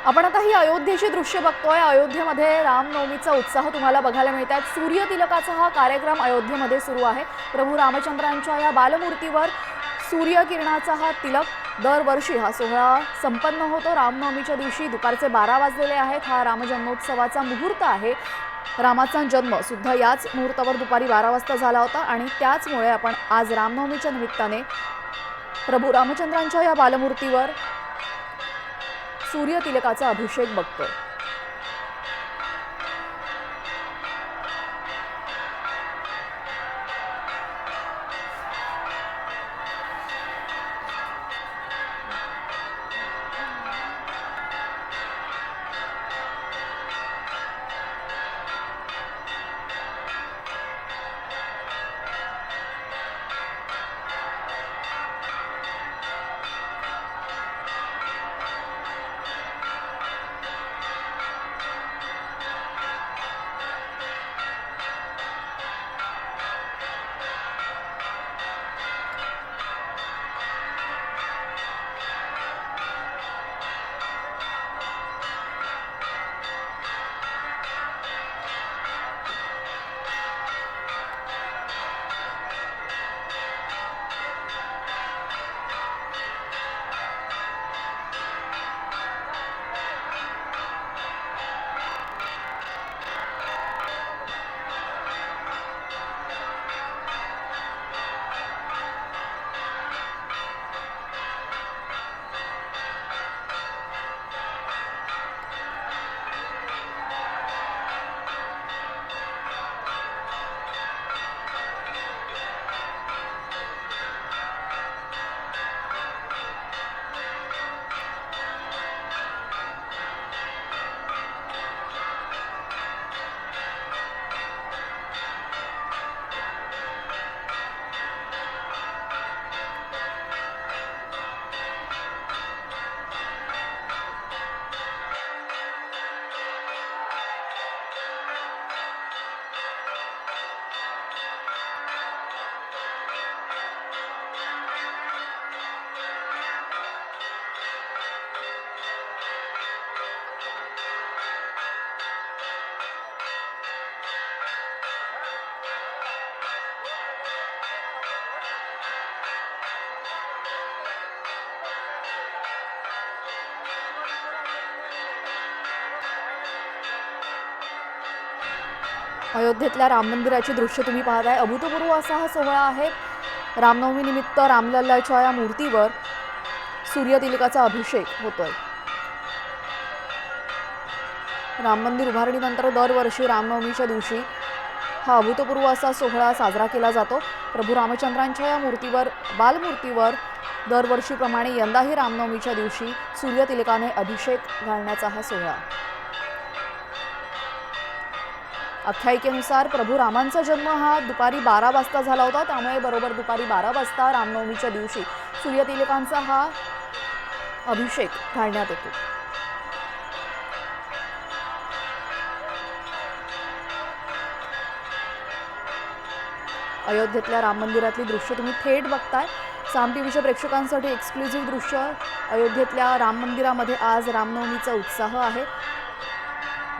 आपण आता ही अयोध्येची दृश्य बघतोय। अयोध्येमध्ये रामनवमीचा उत्साह तुम्हाला बघायला मिळतात। सूर्यतिलकाचा हा कार्यक्रम अयोध्येमध्ये सुरू आहे। प्रभू रामचंद्रांच्या या बालमूर्तीवर सूर्यकिरणाचा हा तिलक दरवर्षी हा सोहळा संपन्न होतो। रामनवमीच्या दिवशी दुपारचे 12 वाजलेले आहेत। हा रामजन्मोत्सवाचा मुहूर्त आहे। रामाचा जन्म सुद्धा याच मुहूर्तावर दुपारी 12 वाजता झाला होता आणि त्याचमुळे आपण आज रामनवमीच्या निमित्ताने प्रभू रामचंद्रांच्या या बालमूर्तीवर सूर्यतिलकाचा अभिषेक बघतोय। अयोध्येतल्या राम मंदिराची दृश्य तुम्ही पाहताय। अभूतपूर्व असा हा सोहळा आहे। रामनवमी निमित्त रामलल्लाच्या या मूर्तीवर सूर्यतिलकाचा अभिषेक होतोय। राम मंदिर उभारणीनंतर दरवर्षी रामनवमीच्या दिवशी हा अभूतपूर्व असा सोहळा साजरा केला जातो। प्रभू रामचंद्रांच्या या मूर्तीवर बालमूर्तीवर दरवर्षीप्रमाणे यंदाही रामनवमीच्या दिवशी सूर्यतिलकाने अभिषेक घालण्याचा हा सोहळा। आख्यायिकेनुसार प्रभू रामांचा जन्म हा दुपारी 12 वाजता झाला होता, त्यामुळे बरोबर दुपारी 12 वाजता रामनवमीच्या दिवशी सूर्यतिलकांचा हा अभिषेक घालण्यात येतो। अयोध्येतल्या राम मंदिरातली दृश्य तुम्ही थेट बघताय। साम टीव्हीच्या प्रेक्षकांसाठी एक्सक्लुझिव्ह दृश्य। अयोध्येतल्या राम मंदिरामध्ये आज रामनवमीचा उत्साह आहे।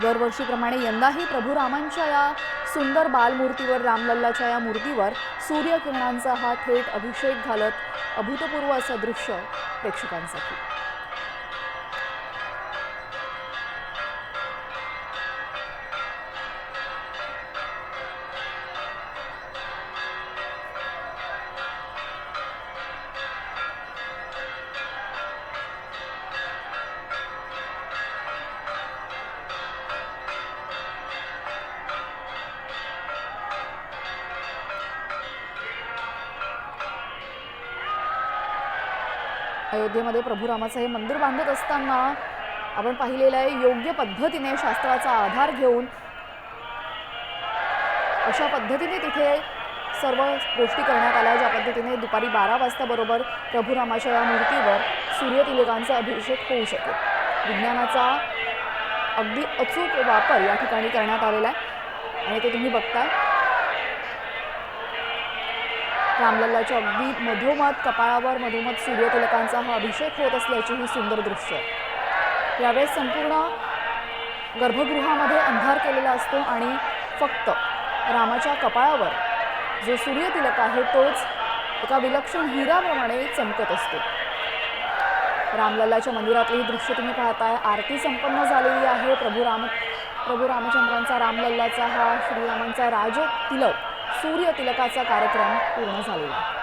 दरवर्षीप्रमाणे यंदाही प्रभू रामांच्या या सुंदर बालमूर्तीवर रामलल्लाच्या या मूर्तीवर सूर्यकिरणांचा हा थेट अभिषेक घालत अभूतपूर्व असं दृश्य प्रेक्षकांसाठी। अयोध्येमध्ये प्रभू रामाचं हे मंदिर बांधत असताना आपण पाहिलेलं आहे, योग्य पद्धतीने शास्त्राचा आधार घेऊन अशा पद्धतीने तिथे सर्व गोष्टी करण्यात आल्या, ज्या पद्धतीने दुपारी 12 वाजता बरोबर प्रभू रामाच्या या मूर्तीवर सूर्यतिलकांचा अभिषेक होऊ शकेल। विज्ञानाचा अगदी अचूक वापर या ठिकाणी करण्यात आलेला आहे आणि ते तुम्ही बघताय। रामलल्लाच्या अगदी मधोमध कपाळावर मधोमध सूर्यतिलकांचा हा अभिषेक होत असल्याची ही सुंदर दृश्य। यावेळेस संपूर्ण गर्भगृहामध्ये अंधार केलेला असतो आणि फक्त रामाच्या कपाळावर जो सूर्यतिलक आहे तोच एका विलक्षण हिऱ्याप्रमाणे चमकत असतो। रामलल्लाच्या मंदिरातली ही दृश्य तुम्ही पाहताय। आरती संपन्न झालेली आहे। प्रभू रामचंद्रांचा रामलल्लाचा हा श्रीरामांचा राजतिलक सूर्यतिलकाचा कार्यक्रम पूर्ण झालेला आहे।